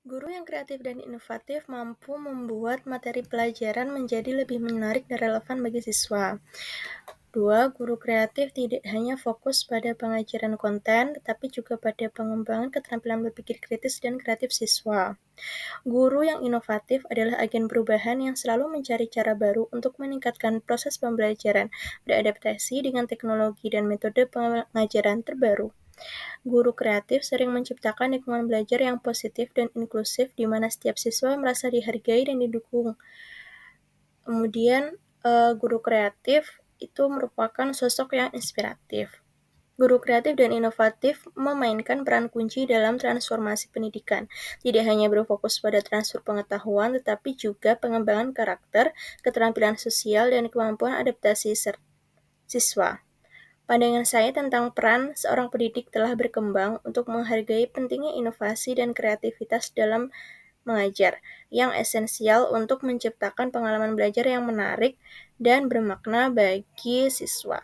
Guru yang kreatif dan inovatif mampu membuat materi pelajaran menjadi lebih menarik dan relevan bagi siswa. Dua, guru kreatif tidak hanya fokus pada pengajaran konten, tetapi juga pada pengembangan keterampilan berpikir kritis dan kreatif siswa. Guru yang inovatif adalah agen perubahan yang selalu mencari cara baru untuk meningkatkan proses pembelajaran, beradaptasi dengan teknologi dan metode pengajaran terbaru. Guru kreatif sering menciptakan lingkungan belajar yang positif dan inklusif di mana setiap siswa merasa dihargai dan didukung. Kemudian, guru kreatif itu merupakan sosok yang inspiratif. Guru kreatif dan inovatif memainkan peran kunci dalam transformasi pendidikan. Tidak hanya berfokus pada transfer pengetahuan, tetapi juga pengembangan karakter, keterampilan sosial, dan kemampuan adaptasi siswa. Pandangan saya tentang peran seorang pendidik telah berkembang untuk menghargai pentingnya inovasi dan kreativitas dalam mengajar, yang esensial untuk menciptakan pengalaman belajar yang menarik dan bermakna bagi siswa.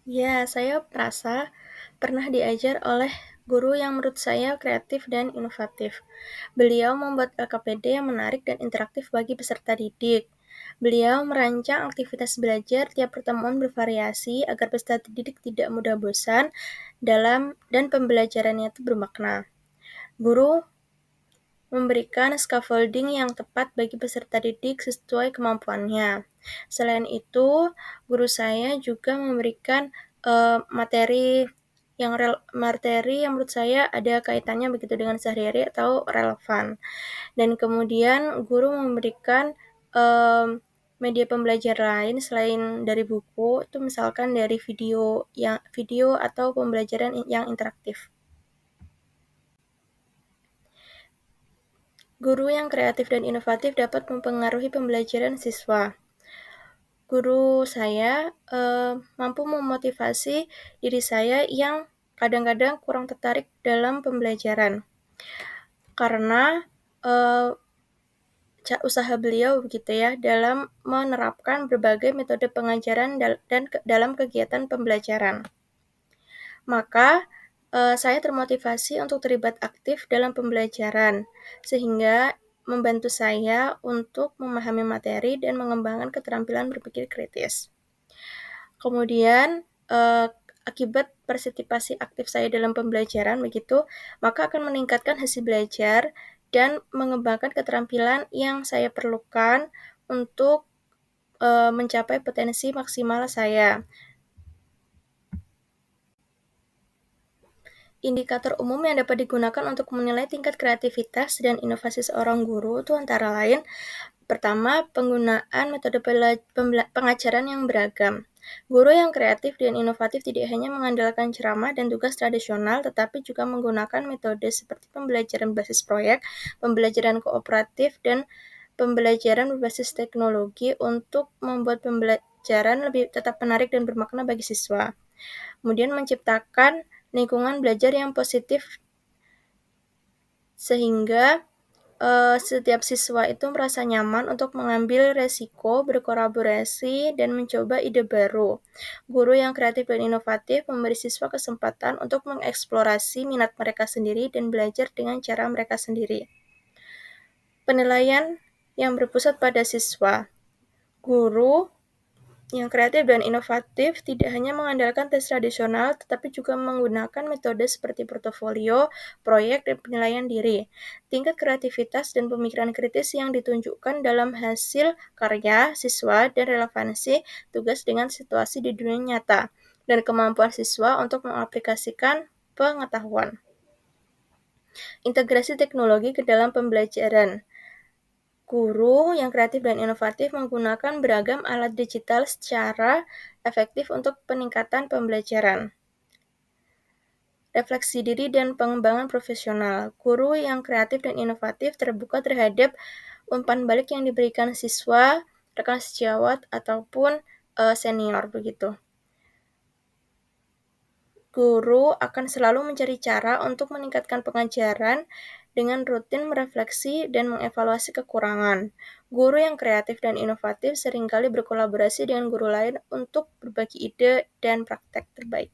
Ya, saya merasa pernah diajar oleh guru yang menurut saya kreatif dan inovatif. Beliau membuat LKPD yang menarik dan interaktif bagi peserta didik. Beliau merancang aktivitas belajar tiap pertemuan bervariasi agar peserta didik tidak mudah bosan dan pembelajarannya itu bermakna. Guru memberikan scaffolding yang tepat bagi peserta didik sesuai kemampuannya. Selain itu, guru saya juga memberikan materi yang menurut saya ada kaitannya begitu dengan sehari-hari atau relevan. Dan kemudian guru memberikan media pembelajaran lain selain dari buku, itu misalkan dari video atau pembelajaran yang interaktif. Guru yang kreatif dan inovatif dapat mempengaruhi pembelajaran siswa. Guru saya mampu memotivasi diri saya yang kadang-kadang kurang tertarik dalam pembelajaran. Karena usaha beliau begitu ya dalam menerapkan berbagai metode pengajaran dan dalam kegiatan pembelajaran. Maka saya termotivasi untuk terlibat aktif dalam pembelajaran, sehingga membantu saya untuk memahami materi dan mengembangkan keterampilan berpikir kritis. Kemudian, akibat partisipasi aktif saya dalam pembelajaran begitu, maka akan meningkatkan hasil belajar dan mengembangkan keterampilan yang saya perlukan untuk mencapai potensi maksimal saya. Indikator umum yang dapat digunakan untuk menilai tingkat kreativitas dan inovasi seorang guru itu antara lain, pertama, penggunaan metode pengajaran yang beragam. Guru yang kreatif dan inovatif tidak hanya mengandalkan ceramah dan tugas tradisional, tetapi juga menggunakan metode seperti pembelajaran berbasis proyek, pembelajaran kooperatif, dan pembelajaran berbasis teknologi untuk membuat pembelajaran lebih tetap menarik dan bermakna bagi siswa. Kemudian menciptakan lingkungan belajar yang positif sehingga setiap siswa itu merasa nyaman untuk mengambil resiko, berkolaborasi, dan mencoba ide baru. Guru yang kreatif dan inovatif memberi siswa kesempatan untuk mengeksplorasi minat mereka sendiri dan belajar dengan cara mereka sendiri. Penilaian yang berpusat pada siswa. Guru yang kreatif dan inovatif tidak hanya mengandalkan tes tradisional, tetapi juga menggunakan metode seperti portofolio, proyek, dan penilaian diri. Tingkat kreativitas dan pemikiran kritis yang ditunjukkan dalam hasil karya siswa dan relevansi tugas dengan situasi di dunia nyata, dan kemampuan siswa untuk mengaplikasikan pengetahuan. Integrasi teknologi ke dalam pembelajaran. Guru yang kreatif dan inovatif menggunakan beragam alat digital secara efektif untuk peningkatan pembelajaran. Refleksi diri dan pengembangan profesional. Guru yang kreatif dan inovatif terbuka terhadap umpan balik yang diberikan siswa, rekan sejawat, ataupun senior begitu. Guru akan selalu mencari cara untuk meningkatkan pengajaran dengan rutin merefleksi dan mengevaluasi kekurangan. Guru yang kreatif dan inovatif seringkali berkolaborasi dengan guru lain untuk berbagi ide dan praktek terbaik.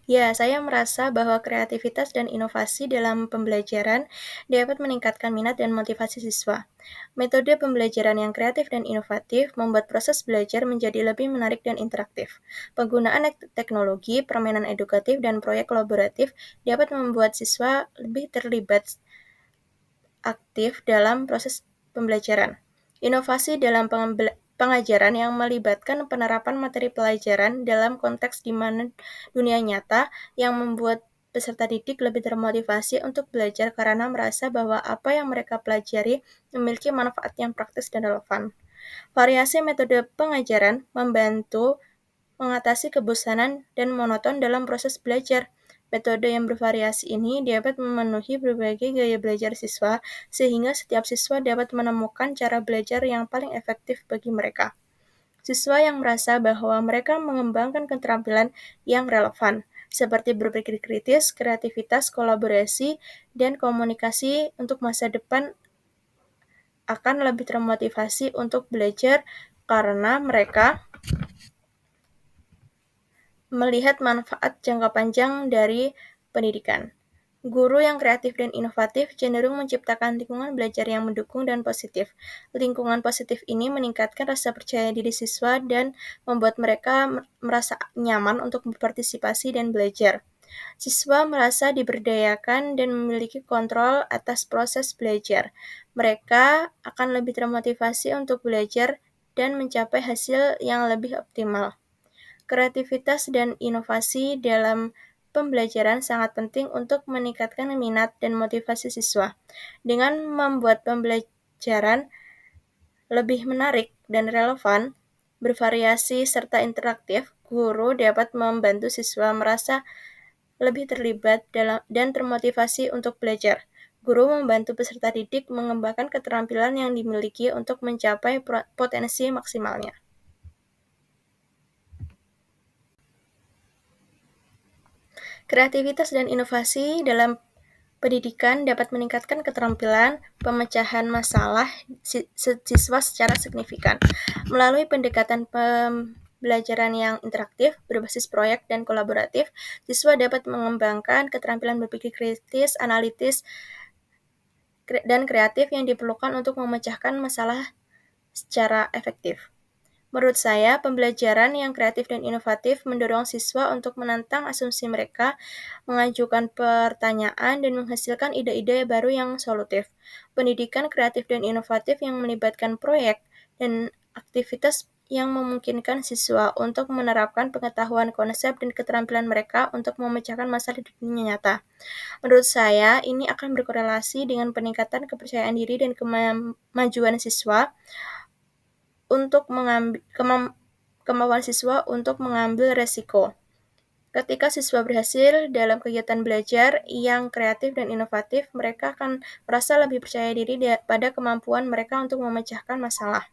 Ya, saya merasa bahwa kreativitas dan inovasi dalam pembelajaran dapat meningkatkan minat dan motivasi siswa. Metode pembelajaran yang kreatif dan inovatif membuat proses belajar menjadi lebih menarik dan interaktif. Penggunaan teknologi, permainan edukatif, dan proyek kolaboratif dapat membuat siswa lebih terlibat aktif dalam proses pembelajaran. Inovasi dalam pengajaran yang melibatkan penerapan materi pelajaran dalam konteks di mana dunia nyata yang membuat peserta didik lebih termotivasi untuk belajar karena merasa bahwa apa yang mereka pelajari memiliki manfaat yang praktis dan relevan. Variasi metode pengajaran membantu mengatasi kebosanan dan monoton dalam proses belajar. Metode yang bervariasi ini dapat memenuhi berbagai gaya belajar siswa, sehingga setiap siswa dapat menemukan cara belajar yang paling efektif bagi mereka. Siswa yang merasa bahwa mereka mengembangkan keterampilan yang relevan, seperti berpikir kritis, kreativitas, kolaborasi, dan komunikasi untuk masa depan akan lebih termotivasi untuk belajar karena mereka melihat manfaat jangka panjang dari pendidikan. Guru yang kreatif dan inovatif cenderung menciptakan lingkungan belajar yang mendukung dan positif. Lingkungan positif ini meningkatkan rasa percaya diri siswa dan membuat mereka merasa nyaman untuk berpartisipasi dan belajar. Siswa merasa diberdayakan dan memiliki kontrol atas proses belajar. Mereka akan lebih termotivasi untuk belajar dan mencapai hasil yang lebih optimal. Kreativitas dan inovasi dalam pembelajaran sangat penting untuk meningkatkan minat dan motivasi siswa. Dengan membuat pembelajaran lebih menarik dan relevan, bervariasi, serta interaktif, guru dapat membantu siswa merasa lebih terlibat dan termotivasi untuk belajar. Guru membantu peserta didik mengembangkan keterampilan yang dimiliki untuk mencapai potensi maksimalnya. Kreativitas dan inovasi dalam pendidikan dapat meningkatkan keterampilan pemecahan masalah siswa secara signifikan. Melalui pendekatan pembelajaran yang interaktif, berbasis proyek dan kolaboratif, siswa dapat mengembangkan keterampilan berpikir kritis, analitis, dan kreatif yang diperlukan untuk memecahkan masalah secara efektif. Menurut saya, pembelajaran yang kreatif dan inovatif mendorong siswa untuk menantang asumsi mereka, mengajukan pertanyaan, dan menghasilkan ide-ide baru yang solutif. Pendidikan kreatif dan inovatif yang melibatkan proyek dan aktivitas yang memungkinkan siswa untuk menerapkan pengetahuan konsep dan keterampilan mereka untuk memecahkan masalah di dunia nyata. Menurut saya, ini akan berkorelasi dengan peningkatan kepercayaan diri dan kemajuan siswa untuk kemampuan siswa untuk mengambil resiko. Ketika siswa berhasil dalam kegiatan belajar yang kreatif dan inovatif, mereka akan merasa lebih percaya diri pada kemampuan mereka untuk memecahkan masalah.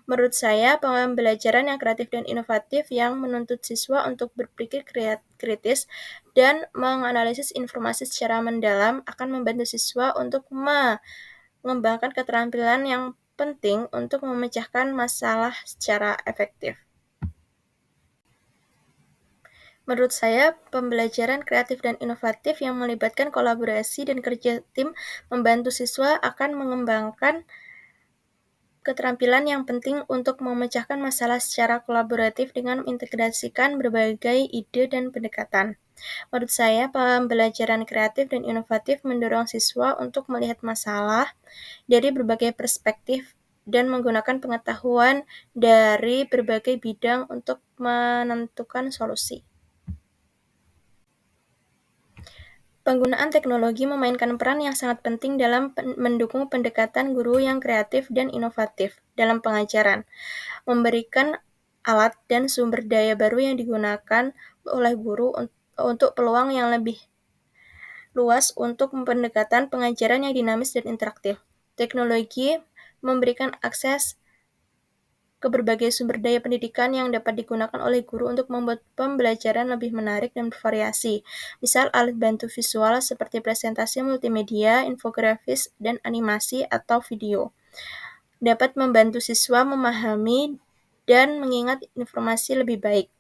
Menurut saya, pembelajaran yang kreatif dan inovatif yang menuntut siswa untuk berpikir kritis dan menganalisis informasi secara mendalam akan membantu siswa untuk mengembangkan keterampilan yang penting untuk memecahkan masalah secara efektif. Menurut saya, pembelajaran kreatif dan inovatif yang melibatkan kolaborasi dan kerja tim membantu siswa akan mengembangkan keterampilan yang penting untuk memecahkan masalah secara kolaboratif dengan mengintegrasikan berbagai ide dan pendekatan. Menurut saya, pembelajaran kreatif dan inovatif mendorong siswa untuk melihat masalah dari berbagai perspektif dan menggunakan pengetahuan dari berbagai bidang untuk menentukan solusi. Penggunaan teknologi memainkan peran yang sangat penting dalam mendukung pendekatan guru yang kreatif dan inovatif dalam pengajaran, memberikan alat dan sumber daya baru yang digunakan oleh guru untuk peluang yang lebih luas untuk pendekatan pengajaran yang dinamis dan interaktif. Teknologi memberikan akses ke berbagai sumber daya pendidikan yang dapat digunakan oleh guru untuk membuat pembelajaran lebih menarik dan bervariasi. Misal alat bantu visual seperti presentasi multimedia, infografis, dan animasi atau video dapat membantu siswa memahami dan mengingat informasi lebih baik.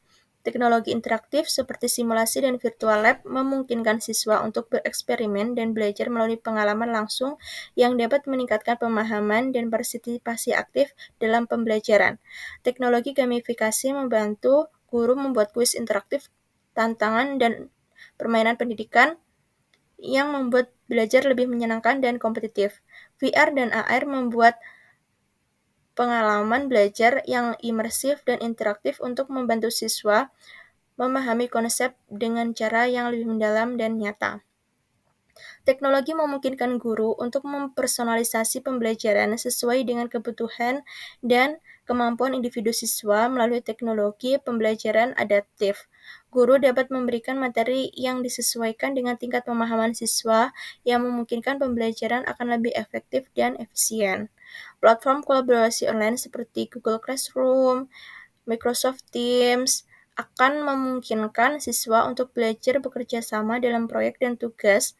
Teknologi interaktif seperti simulasi dan virtual lab memungkinkan siswa untuk bereksperimen dan belajar melalui pengalaman langsung yang dapat meningkatkan pemahaman dan partisipasi aktif dalam pembelajaran. Teknologi gamifikasi membantu guru membuat kuis interaktif, tantangan, dan permainan pendidikan yang membuat belajar lebih menyenangkan dan kompetitif. VR dan AR membuat pengalaman belajar yang imersif dan interaktif untuk membantu siswa memahami konsep dengan cara yang lebih mendalam dan nyata. Teknologi memungkinkan guru untuk mempersonalisasi pembelajaran sesuai dengan kebutuhan dan kemampuan individu siswa melalui teknologi pembelajaran adaptif. Guru dapat memberikan materi yang disesuaikan dengan tingkat pemahaman siswa yang memungkinkan pembelajaran akan lebih efektif dan efisien. Platform kolaborasi online seperti Google Classroom, Microsoft Teams akan memungkinkan siswa untuk belajar bekerja sama dalam proyek dan tugas,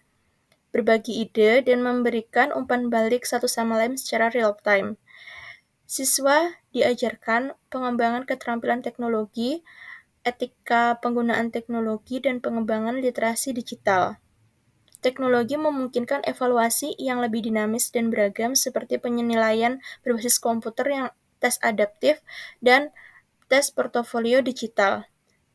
berbagi ide, dan memberikan umpan balik satu sama lain secara real-time. Siswa diajarkan pengembangan keterampilan teknologi, etika penggunaan teknologi, dan pengembangan literasi digital. Teknologi memungkinkan evaluasi yang lebih dinamis dan beragam seperti penilaian berbasis komputer yang tes adaptif dan tes portofolio digital.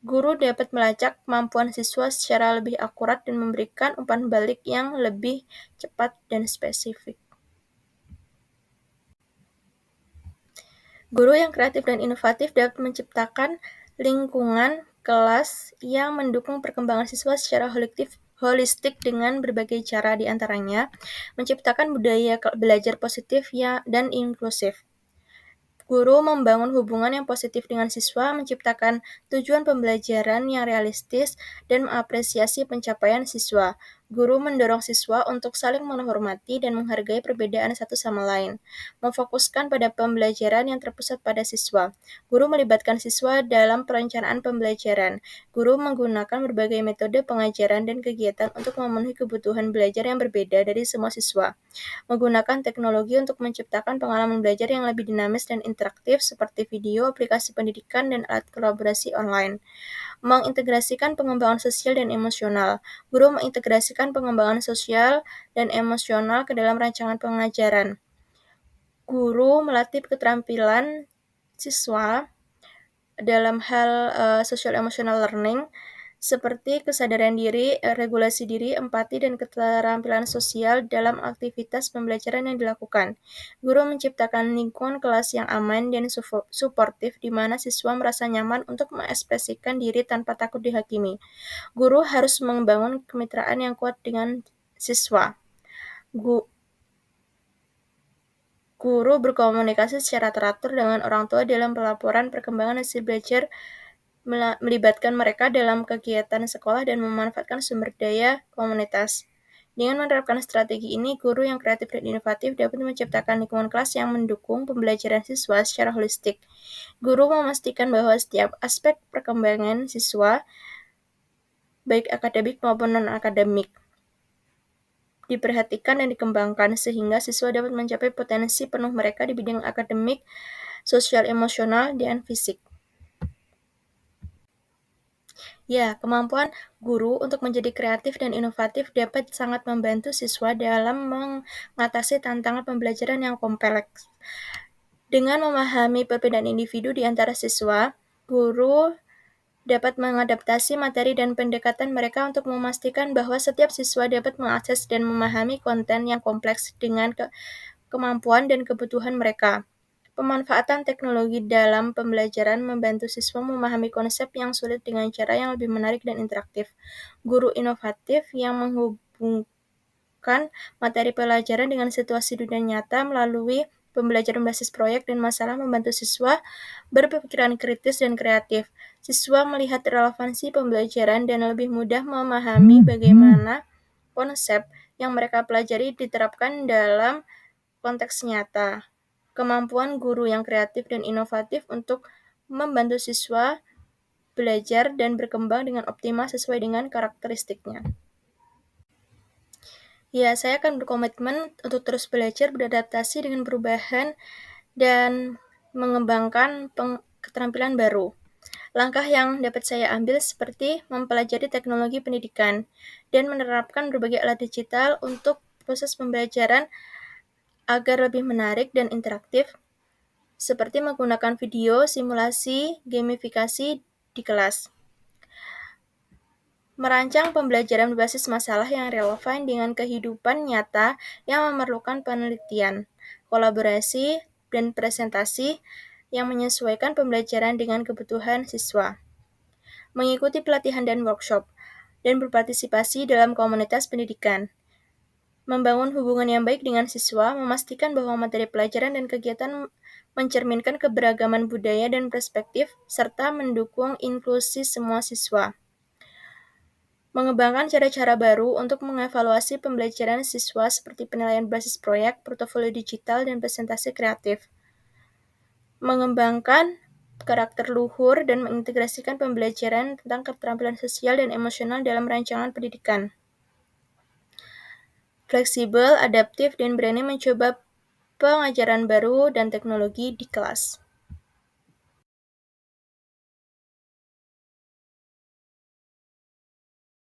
Guru dapat melacak kemampuan siswa secara lebih akurat dan memberikan umpan balik yang lebih cepat dan spesifik. Guru yang kreatif dan inovatif dapat menciptakan lingkungan kelas yang mendukung perkembangan siswa secara holistik dengan berbagai cara, di antaranya menciptakan budaya belajar positif dan inklusif. Guru membangun hubungan yang positif dengan siswa, menciptakan tujuan pembelajaran yang realistis, dan mengapresiasi pencapaian siswa. Guru mendorong siswa untuk saling menghormati dan menghargai perbedaan satu sama lain, memfokuskan pada pembelajaran yang terpusat pada siswa. Guru melibatkan siswa dalam perencanaan pembelajaran. Guru menggunakan berbagai metode pengajaran dan kegiatan untuk memenuhi kebutuhan belajar yang berbeda dari semua siswa. Menggunakan teknologi untuk menciptakan pengalaman belajar yang lebih dinamis dan interaktif seperti video, aplikasi pendidikan, dan alat kolaborasi online. Mengintegrasikan pengembangan sosial dan emosional. Guru mengintegrasikan pengembangan sosial dan emosional ke dalam rancangan pengajaran. Guru melatih keterampilan siswa dalam hal social emotional learning seperti kesadaran diri, regulasi diri, empati, dan keterampilan sosial dalam aktivitas pembelajaran yang dilakukan. Guru menciptakan lingkungan kelas yang aman dan suportif di mana siswa merasa nyaman untuk mengekspresikan diri tanpa takut dihakimi. Guru harus membangun kemitraan yang kuat dengan siswa. Guru berkomunikasi secara teratur dengan orang tua dalam pelaporan perkembangan hasil belajar, melibatkan mereka dalam kegiatan sekolah, dan memanfaatkan sumber daya komunitas. Dengan menerapkan strategi ini, guru yang kreatif dan inovatif dapat menciptakan lingkungan kelas yang mendukung pembelajaran siswa secara holistik. Guru memastikan bahwa setiap aspek perkembangan siswa, baik akademik maupun non-akademik, diperhatikan dan dikembangkan sehingga siswa dapat mencapai potensi penuh mereka di bidang akademik, sosial, emosional, dan fisik. Ya, kemampuan guru untuk menjadi kreatif dan inovatif dapat sangat membantu siswa dalam mengatasi tantangan pembelajaran yang kompleks. Dengan memahami perbedaan individu di antara siswa, guru dapat mengadaptasi materi dan pendekatan mereka untuk memastikan bahwa setiap siswa dapat mengakses dan memahami konten yang kompleks dengan kemampuan dan kebutuhan mereka. Pemanfaatan teknologi dalam pembelajaran membantu siswa memahami konsep yang sulit dengan cara yang lebih menarik dan interaktif. Guru inovatif yang menghubungkan materi pelajaran dengan situasi dunia nyata melalui pembelajaran berbasis proyek dan masalah membantu siswa berpikiran kritis dan kreatif. Siswa melihat relevansi pembelajaran dan lebih mudah memahami bagaimana konsep yang mereka pelajari diterapkan dalam konteks nyata. Kemampuan guru yang kreatif dan inovatif untuk membantu siswa belajar dan berkembang dengan optimal sesuai dengan karakteristiknya. Ya, saya akan berkomitmen untuk terus belajar, beradaptasi dengan perubahan, dan mengembangkan keterampilan baru. Langkah yang dapat saya ambil seperti mempelajari teknologi pendidikan dan menerapkan berbagai alat digital untuk proses pembelajaran agar lebih menarik dan interaktif, seperti menggunakan video, simulasi, gamifikasi di kelas. Merancang pembelajaran berbasis masalah yang relevan dengan kehidupan nyata yang memerlukan penelitian, kolaborasi, dan presentasi yang menyesuaikan pembelajaran dengan kebutuhan siswa. Mengikuti pelatihan dan workshop, dan berpartisipasi dalam komunitas pendidikan. Membangun hubungan yang baik dengan siswa, memastikan bahwa materi pelajaran dan kegiatan mencerminkan keberagaman budaya dan perspektif, serta mendukung inklusi semua siswa. Mengembangkan cara-cara baru untuk mengevaluasi pembelajaran siswa seperti penilaian berbasis proyek, portofolio digital, dan presentasi kreatif. Mengembangkan karakter luhur dan mengintegrasikan pembelajaran tentang keterampilan sosial dan emosional dalam rancangan pendidikan. Fleksibel, adaptif, dan berani mencoba pengajaran baru dan teknologi di kelas.